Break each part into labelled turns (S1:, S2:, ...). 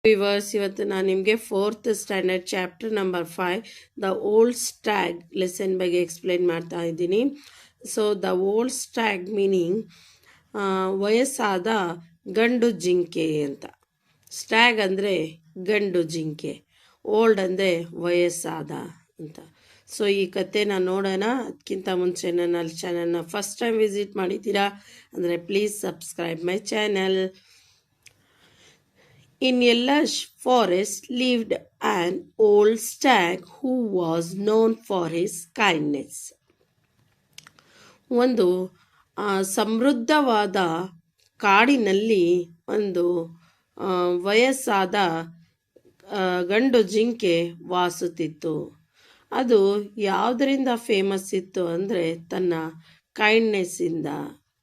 S1: Viewers, ಇವತ್ತು ನಾನು ನಿಮಗೆ 4th standard chapter number 5 the old stack lesson ಬಗ್ಗೆ ಎಕ್ಸ್ಪ್ಲೈನ್ ಮಾಡ್ತಾ ಇದ್ದೀನಿ. So the old stack meaning ವಯಸ್ಸಾದ ಗಂಡು ಜಿಂಕೆ ಅಂತ. ಸ್ಟ್ಯಾಗ್ ಅಂದರೆ ಗಂಡು ಜಿಂಕೆ, ಓಲ್ಡ್ ಅಂದರೆ ವಯಸ್ಸಾದ ಅಂತ. ಸೊ ಈ ಕಥೆನ ನೋಡೋಣ. ಅದಕ್ಕಿಂತ ಮುಂಚೆ ನನ್ನ ಚಾನಲ್ನ ಫಸ್ಟ್ ಟೈಮ್ ವಿಸಿಟ್ ಮಾಡಿದ್ದೀರಾ ಅಂದರೆ please subscribe my channel. In a lush forest lived an old stag who was known for his kindness. ಒಂದು ಸಮೃದ್ಧವಾದ ಕಾಡಿನಲ್ಲಿ ಒಂದು ವಯಸ್ಸಾದ ಗಂಡು ಜಿಂಕೆ ವಾಸುತ್ತಿತ್ತು. ಅದು ಯಾವುದರಿಂದ ಫೇಮಸ್ ಇತ್ತು ಅಂದರೆ ತನ್ನ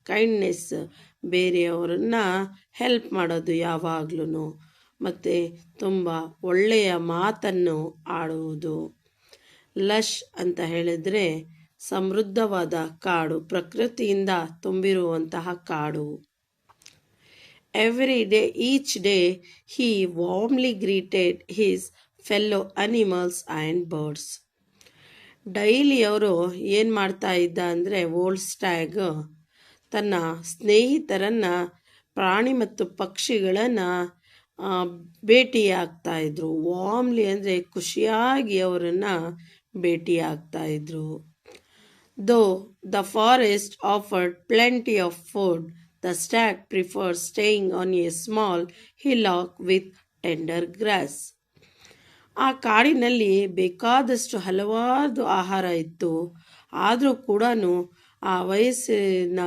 S1: ಕೈಂಡ್ನೆಸ್, ಬೇರೆಯವರನ್ನ ಹೆಲ್ಪ್ ಮಾಡೋದು ಯಾವಾಗ್ಲೂ, ಮತ್ತು ತುಂಬ ಒಳ್ಳೆಯ ಮಾತನ್ನು ಆಡುವುದು. ಲಶ್ ಅಂತ ಹೇಳಿದರೆ ಸಮೃದ್ಧವಾದ ಕಾಡು, ಪ್ರಕೃತಿಯಿಂದ ತುಂಬಿರುವಂತಹ ಕಾಡು. Each day he warmly greeted his fellow animals and birds. Daily ಅವರು ಏನು ಮಾಡ್ತಾ ಇದ್ದ ಅಂದರೆ ಓಲ್ಡ್ ಸ್ಟ್ಯಾಗ್ ತನ್ನ ಸ್ನೇಹಿತರನ್ನು, ಪ್ರಾಣಿ ಮತ್ತು ಪಕ್ಷಿಗಳನ್ನು ಭೇಟಿಯಾಗ್ತಾ ಇದ್ರು. ವಾರ್ಮ್ಲಿ ಅಂದರೆ ಖುಷಿಯಾಗಿ ಅವರನ್ನು ಭೇಟಿಯಾಗ್ತಾ ಇದ್ರು. Though the forest offered plenty of food, the stag prefer staying on a small hillock with tender grass. ಆ ಕಾಡಿನಲ್ಲಿ ಬೇಕಾದಷ್ಟು ಹಲವಾರು ಆಹಾರ ಇತ್ತು. ಆದರೂ ಕೂಡ ಆ ವಯಸ್ಸಿನ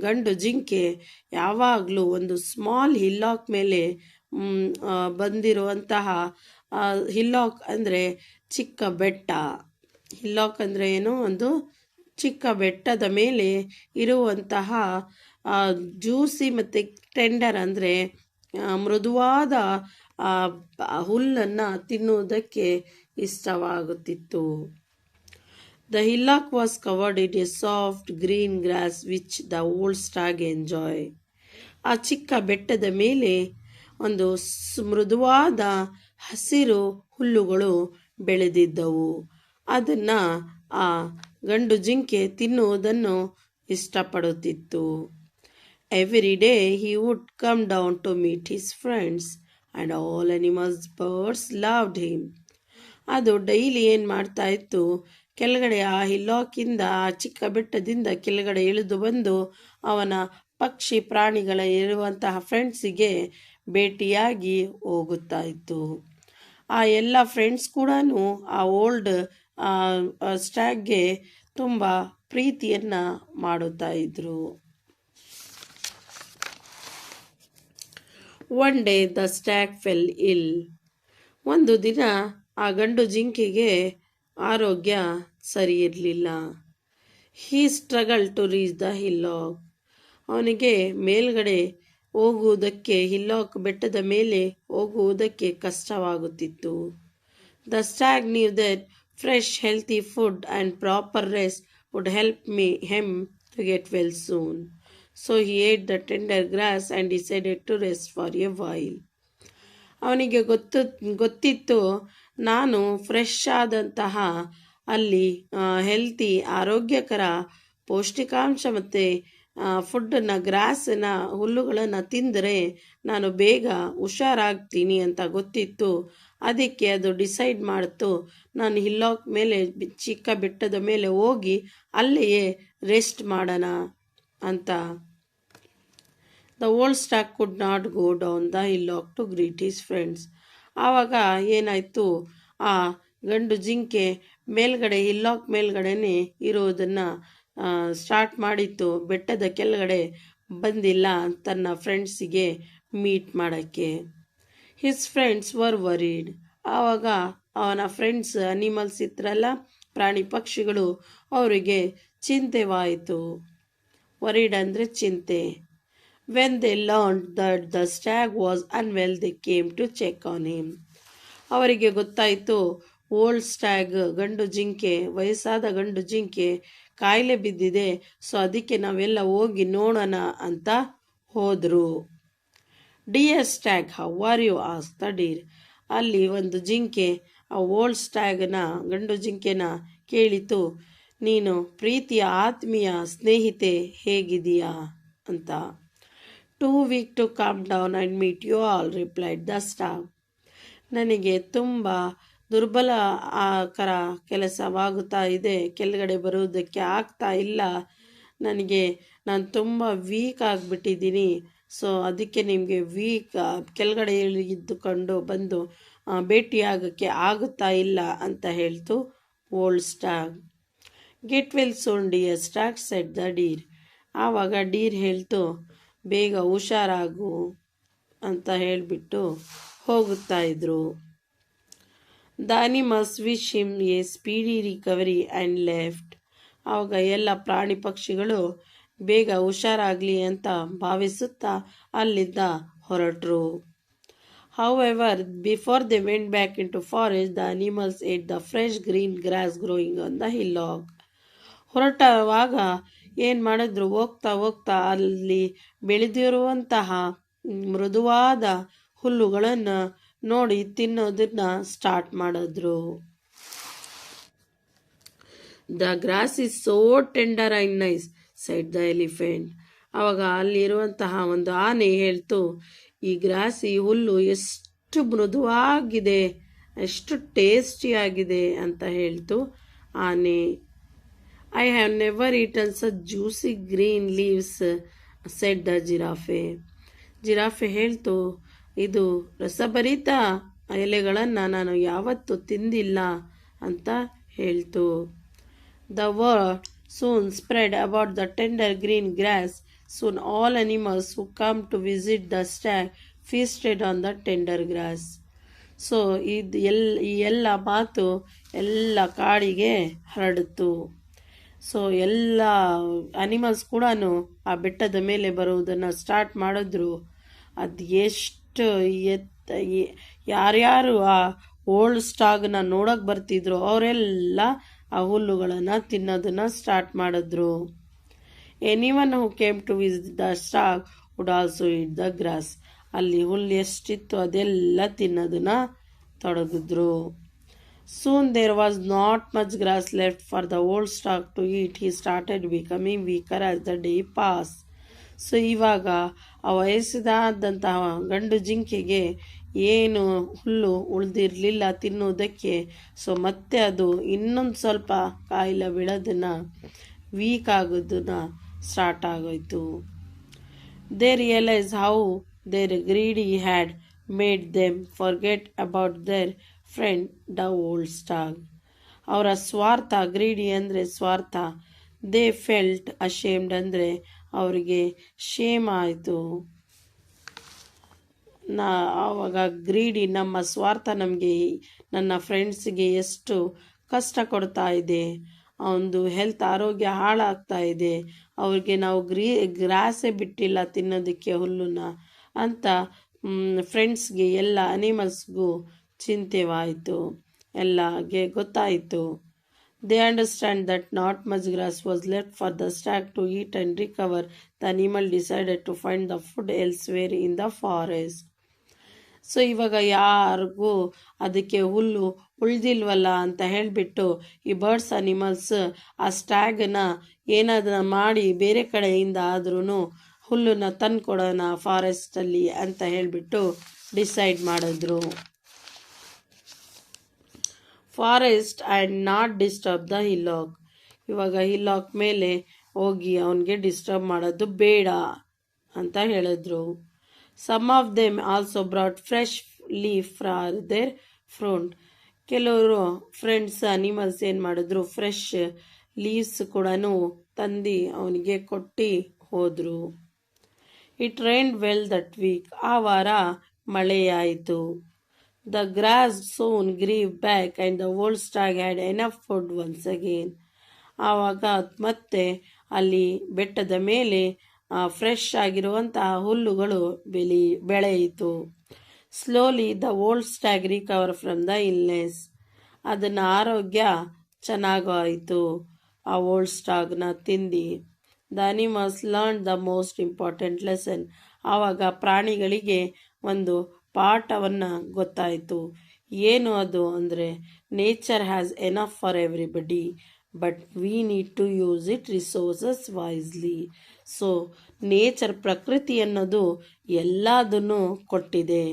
S1: ಗಂಡು ಜಿಂಕೆ ಯಾವಾಗಲೂ ಒಂದು ಸ್ಮಾಲ್ ಹಿಲ್ಲಾಕ್ ಮೇಲೆ ಬಂದಿರುವಂತಹ, ಹಿಲ್ಲಾಕ್ ಅಂದರೆ ಚಿಕ್ಕ ಬೆಟ್ಟ. ಹಿಲ್ಲಾಕ್ ಅಂದರೆ ಏನು, ಒಂದು ಚಿಕ್ಕ ಬೆಟ್ಟದ ಮೇಲೆ ಇರುವಂತಹ ಜ್ಯೂಸಿ ಮತ್ತು ಟೆಂಡರ್ ಅಂದರೆ ಮೃದುವಾದ ಹುಲ್ಲನ್ನು ತಿನ್ನುವುದಕ್ಕೆ ಇಷ್ಟವಾಗುತ್ತಿತ್ತು. The hillock was covered in a soft green grass which the old stag enjoyed. ಆ ಚಿಕ್ಕ ಬೆಟ್ಟದ ಮೇಲೆ ಒಂದು ಮೃದುವಾದ ಹಸಿರು ಹುಲ್ಲುಗಳು ಬೆಳೆದಿದ್ದವು. ಅದನ್ನು ಆ ಗಂಡು ಜಿಂಕೆ ತಿನ್ನುವುದನ್ನು ಇಷ್ಟಪಡುತ್ತಿತ್ತು. Every day he would come down to meet his friends and all animals, birds loved him. ಅದು ಡೈಲಿ ಏನು ಮಾಡ್ತಾ ಇತ್ತು, ಕೆಳಗಡೆ ಆ ಹಿಲ್ಲಾಕಿಂದ, ಆ ಚಿಕ್ಕ ಬೆಟ್ಟದಿಂದ ಕೆಳಗಡೆ ಇಳಿದು ಬಂದು ಅವನ ಪಕ್ಷಿ ಪ್ರಾಣಿಗಳ ಇರುವಂತಹ ಫ್ರೆಂಡ್ಸಿಗೆ ಭೇಟಿಯಾಗಿ ಹೋಗುತ್ತಾ ಇತ್ತು. ಆ ಎಲ್ಲ ಫ್ರೆಂಡ್ಸ್ ಕೂಡ ಆ ಓಲ್ಡ್ ಸ್ಟ್ಯಾಗ್ಗೆ ತುಂಬ ಪ್ರೀತಿಯನ್ನು ಮಾಡುತ್ತಾ ಇದ್ರು. One day the stag fell ill. ಒಂದು ದಿನ ಆ ಗಂಡು ಜಿಂಕೆಗೆ ಆರೋಗ್ಯ ಸರಿ ಇರಲಿಲ್ಲ. He struggle to reach the hillock. ಅವನಿಗೆ ಮೇಲ್ಗಡೆ ಹೋಗುವುದಕ್ಕೆ, ಹಿಲ್ಲಾಕ್ ಬೆಟ್ಟದ ಮೇಲೆ ಹೋಗುವುದಕ್ಕೆ ಕಷ್ಟವಾಗುತ್ತಿತ್ತು. The stag knew that fresh healthy food and proper rest would help him to get well soon. So he ate the tender grass and decided to rest for a while. ಅವನಿಗೆ ಗೊತ್ತಿತ್ತು, ನಾನು fresh ಆದಂತಹ ಅಲ್ಲಿ healthy, ಆರೋಗ್ಯಕರ, ಪೌಷ್ಟಿಕಾಂಶ ಮತ್ತು ಫುಡ್ಡನ್ನು, ಗ್ರಾಸನ್ನ, ಹುಲ್ಲುಗಳನ್ನು ತಿಂದರೆ ನಾನು ಬೇಗ ಹುಷಾರಾಗ್ತೀನಿ ಅಂತ ಗೊತ್ತಿತ್ತು. ಅದಕ್ಕೆ ಅದು ಡಿಸೈಡ್ ಮಾಡಿತು, ನಾನು ಹಿಲ್ಲಾಕ್ ಮೇಲೆ, ಚಿಕ್ಕ ಬೆಟ್ಟದ ಮೇಲೆ ಹೋಗಿ ಅಲ್ಲಿಯೇ ರೆಸ್ಟ್ ಮಾಡೋಣ ಅಂತ. The old stag could not go down the hillock to greet his friends. ಆವಾಗ ಏನಾಯಿತು, ಆ ಗಂಡು ಜಿಂಕೆ ಮೇಲ್ಗಡೆ, ಹಿಲ್ಲಾಕ್ ಮೇಲ್ಗಡೆನೆ ಇರುವುದನ್ನು ಸ್ಟಾರ್ಟ್ ಮಾಡಿತ್ತು. ಬೆಟ್ಟದ ಕೆಳಗಡೆ ಬಂದಿಲ್ಲ ತನ್ನ ಫ್ರೆಂಡ್ಸಿಗೆ ಮೀಟ್ ಮಾಡೋಕ್ಕೆ. His friends var varied. ಆವಾಗ ಅವನ ಫ್ರೆಂಡ್ಸ್, ಅನಿಮಲ್ಸ್ ಇದ್ರಲ್ಲ, ಪ್ರಾಣಿ ಪಕ್ಷಿಗಳು, ಅವರಿಗೆ ಚಿಂತೆವಾಯಿತು. ವರೀಡ್ ಅಂದರೆ ಚಿಂತೆ. When they learned that the stag was unwell, they came to check on him. ಅವರಿಗೆ ಗೊತ್ತಾಯಿತು, ಓಲ್ಡ್ ಸ್ಟ್ಯಾಗ್, ಗಂಡು ಜಿಂಕೆ, ವಯಸ್ಸಾದ ಗಂಡು ಜಿಂಕೆ ಕಾಯಿಲೆ ಬಿದ್ದಿದೆ. ಸೊ ಅದಕ್ಕೆ ನಾವೆಲ್ಲ ಹೋಗಿ ನೋಡೋಣ ಅಂತ ಹೋದರು. Dear stag how are you ask the deer. ಅಲ್ಲಿ ಒಂದು ಜಿಂಕೆ ಆ ಓಲ್ಡ್ ಸ್ಟ್ಯಾಗ್ನ ಗಂಡು ಜಿಂಕೆನ ಕೇಳಿತು, ನೀನು ಪ್ರೀತಿಯ ಆತ್ಮೀಯ ಸ್ನೇಹಿತೆ ಹೇಗಿದೀಯಾ ಅಂತ. Too weak to come down and meet you all replied the stag. ನನಗೆ ತುಂಬ ದುರ್ಬಲ ಆಕರ ಕೆಲಸವಾಗುತ್ತಾ ಇದೆ, ಕೆಳಗಡೆ ಬರುವುದಕ್ಕೆ ಆಗ್ತಾ ಇಲ್ಲ, ನಾನು ತುಂಬ ವೀಕ್ ಆಗಿಬಿಟ್ಟಿದ್ದೀನಿ, ಸೊ ಅದಕ್ಕೆ ನಿಮಗೆ ಕೆಳಗಡೆ ಇದ್ದುಕೊಂಡು ಬಂದು ಭೇಟಿಯಾಗಕ್ಕೆ ಆಗುತ್ತಾ ಇಲ್ಲ ಅಂತ ಹೇಳ್ತು old stag. Get well soon dear stag said the deer. ಆವಾಗ ಡೀರ್ ಹೇಳ್ತು, ಬೇಗ ಹುಷಾರಾಗು ಅಂತ ಹೇಳಿಬಿಟ್ಟು ಹೋಗುತ್ತಾ ಇದ್ರು. The animals wish him a speedy recovery and left. ಆವಾಗ ಎಲ್ಲ ಪ್ರಾಣಿ ಪಕ್ಷಿಗಳು ಬೇಗ ಹುಷಾರಾಗಲಿ ಅಂತ ಭಾವಿಸುತ್ತಾ ಅಲ್ಲಿಂದ ಹೊರಟರು. However, before they went back into forest, the animals ate the fresh green grass growing on the hillock. ಹೊರಟವಾಗ ಏನು ಮಾಡಿದ್ರು, ಹೋಗ್ತಾ ಹೋಗ್ತಾ ಅಲ್ಲಿ ಬೆಳೆದಿರುವಂತಹ ಮೃದುವಾದ ಹುಲ್ಲುಗಳನ್ನು ನೋಡಿ ತಿನ್ನೋದನ್ನ ಸ್ಟಾರ್ಟ್ ಮಾಡಿದ್ರು. The grass is so tender and nice said the elephant. ಆವಾಗ ಅಲ್ಲಿರುವಂತಹ ಒಂದು ಆನೆ ಹೇಳ್ತು, ಈ ಹುಲ್ಲು ಎಷ್ಟು ಮೃದುವಾಗಿದೆ, ಎಷ್ಟು ಟೇಸ್ಟಿಯಾಗಿದೆ ಅಂತ ಹೇಳ್ತು ಆನೆ. I have never eaten such juicy green leaves said the giraffe. Giraffe ಹೇಳ್ತು, ಇದು ರಸಭರಿತ ಎಲೆಗಳನ್ನು ನಾನು ಯಾವತ್ತೂ ತಿಂದಿಲ್ಲ ಅಂತ ಹೇಳ್ತು. The word soon spread about the tender green grass. Soon all animals who come to visit the stag feasted on the tender grass. So ಈ ಎಲ್ಲ ಮಾತು ಎಲ್ಲ ಕಾಡಿಗೆ ಹರಡಿತು. ಸೊ ಎಲ್ಲ ಅನಿಮಲ್ಸ್ ಕೂಡ ಆ ಬೆಟ್ಟದ ಮೇಲೆ ಬರುವುದನ್ನು ಸ್ಟಾರ್ಟ್ ಮಾಡಿದ್ರು. ಅದು ಎಷ್ಟು ಯಾರ್ಯಾರು ಆ ಓಲ್ಡ್ ಸ್ಟಾಗ್ನ ನೋಡೋಕೆ ಬರ್ತಿದ್ರು ಅವರೆಲ್ಲ ಆ ಹುಲ್ಲುಗಳನ್ನು ತಿನ್ನೋದನ್ನು ಸ್ಟಾರ್ಟ್ ಮಾಡಿದ್ರು. Anyone who came to visit the stag would also eat the grass. ಅಲ್ಲಿ ಹುಲ್ಲು ಎಷ್ಟಿತ್ತು ಅದೆಲ್ಲ ತಿನ್ನೋದನ್ನ ತೊಡಗಿದ್ರು. Soon there was not much grass left for the old stag to eat. He started becoming weaker as the day passed. So ಇವಾಗ ಆ ವಯಸ್ಸಿದಾದಂತಹ ಗಂಡು ಜಿಂಕೆಗೆ ಏನು ಹುಲ್ಲು ಉಳಿದಿರಲಿಲ್ಲ ತಿನ್ನುವುದಕ್ಕೆ. ಸೊ ಮತ್ತೆ ಅದು ಇನ್ನೊಂದು ಸ್ವಲ್ಪ ಕಾಯಿಲೆ ಬೀಳೋದನ್ನು ವೀಕ್ ಆಗೋದನ್ನ ಸ್ಟಾರ್ಟ್ ಆಗೋಯ್ತು. They realise how their greedy had made them forget about their friend the old stag. ಅವರ ಸ್ವಾರ್ಥ, ಗ್ರೀಡಿ ಅಂದರೆ ಸ್ವಾರ್ಥ, ದೇ ಫೆಲ್ಟ್ ಅಶೇಮ್ಡ್ ಅಂದರೆ ಅವರಿಗೆ ಶೇಮ್ ಆಯಿತು. ಆವಾಗ ಗ್ರೀಡಿ, ನಮ್ಮ ಸ್ವಾರ್ಥ ನಮಗೆ, ನನ್ನ ಫ್ರೆಂಡ್ಸ್ಗೆ ಎಷ್ಟು ಕಷ್ಟ ಕೊಡ್ತಾ ಇದೆ, ಒಂದು ಹೆಲ್ತ್ ಆರೋಗ್ಯ ಹಾಳಾಗ್ತಾ ಇದೆ, ಅವ್ರಿಗೆ ನಾವು ಗ್ರಾಸೇ ಬಿಟ್ಟಿಲ್ಲ ತಿನ್ನೋದಕ್ಕೆ ಹುಲ್ಲನ್ನ ಅಂತ ಫ್ರೆಂಡ್ಸ್ಗೆ ಎಲ್ಲ ಅನಿಮಲ್ಸ್ಗೂ ಚಿಂತೆವಾಯಿತು, ಎಲ್ಲಗೆ ಗೊತ್ತಾಯಿತು. They understand that not much grass was left for the stag to eat and recover. The animal decided to find the food elsewhere in the forest. So ಇವಾಗ ಯಾರಿಗೂ ಅದಕ್ಕೆ ಹುಲ್ಲು ಉಳಿದಿಲ್ವಲ್ಲ ಅಂತ ಹೇಳಿಬಿಟ್ಟು ಈ ಬರ್ಡ್ಸ್ ಅನಿಮಲ್ಸ್ ಆ ಸ್ಟ್ಯಾಗನ್ನ ಏನಾದರೂ ಮಾಡಿ ಬೇರೆ ಕಡೆಯಿಂದ ಆದ್ರೂ ಹುಲ್ಲನ್ನ ತಂದು ಕೊಡೋಣ ಫಾರೆಸ್ಟಲ್ಲಿ ಅಂತ ಹೇಳಿಬಿಟ್ಟು ಡಿಸೈಡ್ ಮಾಡಿದ್ರು. Forest and not disturb the hillock. ಇವಾಗ ಹಿಲ್ಲಾಕ್ ಮೇಲೆ ಹೋಗಿ ಅವನಿಗೆ ಡಿಸ್ಟರ್ಬ್ ಮಾಡೋದು ಬೇಡ ಅಂತ ಹೇಳಿದ್ರು. Some of them also brought fresh leaf for their friend. ಕೆಲವರು ಫ್ರೆಂಡ್ಸ್ ಅನಿಮಲ್ಸ್ ಏನು ಮಾಡಿದ್ರು, ಫ್ರೆಶ್ ಲೀವ್ಸ್ ಕೂಡ ತಂದು ಅವನಿಗೆ ಕೊಟ್ಟು ಹೋದರು. It rained well that week. ಆ ವಾರ ಮಳೆಯಾಯಿತು. The grass soon grew back and the old stag had enough food once again. ಆವಾಗ ಮತ್ತೆ ಅಲ್ಲಿ ಬೆಟ್ಟದ ಮೇಲೆ ಫ್ರೆಶ್ ಆಗಿರುವಂತಹ ಹುಲ್ಲುಗಳು ಬೆಳೆಯಿತು. Slowly the old stag recover from the illness. ಅದನ್ನ ಆರೋಗ್ಯ ಚೆನ್ನಾಗಾಯಿತು ಆ ಓಲ್ಡ್ ಸ್ಟಾಗ್ನ ತಿಂದು. The animals learn the most important lesson. ಆವಾಗ ಪ್ರಾಣಿಗಳಿಗೆ ಒಂದು ಪಾಠವನ್ನು ಗೊತ್ತಾಯಿತು. ಏನು ಅದು ಅಂದರೆ, nature has enough for everybody but we need to use it resources wisely. So nature, ಪ್ರಕೃತಿ ಅನ್ನೋದು ಎಲ್ಲದನ್ನು ಕೊಟ್ಟಿದೆ,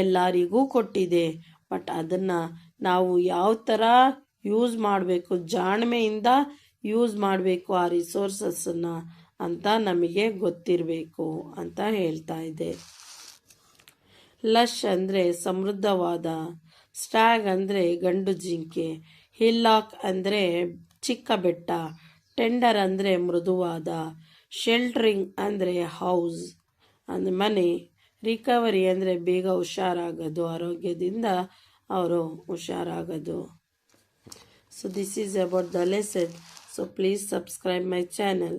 S1: ಎಲ್ಲರಿಗೂ ಕೊಟ್ಟಿದೆ. ಬಟ್ ಅದನ್ನು ನಾವು ಯಾವ ಥರ ಯೂಸ್ ಮಾಡಬೇಕು, ಜಾಣ್ಮೆಯಿಂದ ಯೂಸ್ ಮಾಡಬೇಕು ಆ ರಿಸೋರ್ಸಸ್ಸನ್ನು ಅಂತ ನಮಗೆ ಗೊತ್ತಿರಬೇಕು ಅಂತ ಹೇಳ್ತಾ ಇದೆ. ಲಶ್ ಅಂದರೆ ಸಮೃದ್ಧವಾದ, ಸ್ಟ್ಯಾಗ್ ಅಂದರೆ ಗಂಡು ಜಿಂಕೆ, ಹಿಲ್ಲಾಕ್ ಅಂದರೆ ಚಿಕ್ಕ ಬೆಟ್ಟ, ಟೆಂಡರ್ ಅಂದರೆ ಮೃದುವಾದ, ಶೆಲ್ಟರಿಂಗ್ ಅಂದರೆ ಹೌಸ್ ಅಂದರೆ ಮನೆ, ರಿಕವರಿ ಅಂದರೆ ಬೇಗ ಹುಷಾರಾಗೋದು, ಆರೋಗ್ಯದಿಂದ ಅವರು ಹುಷಾರಾಗೋದು. So this is about the lesson. So please subscribe my channel.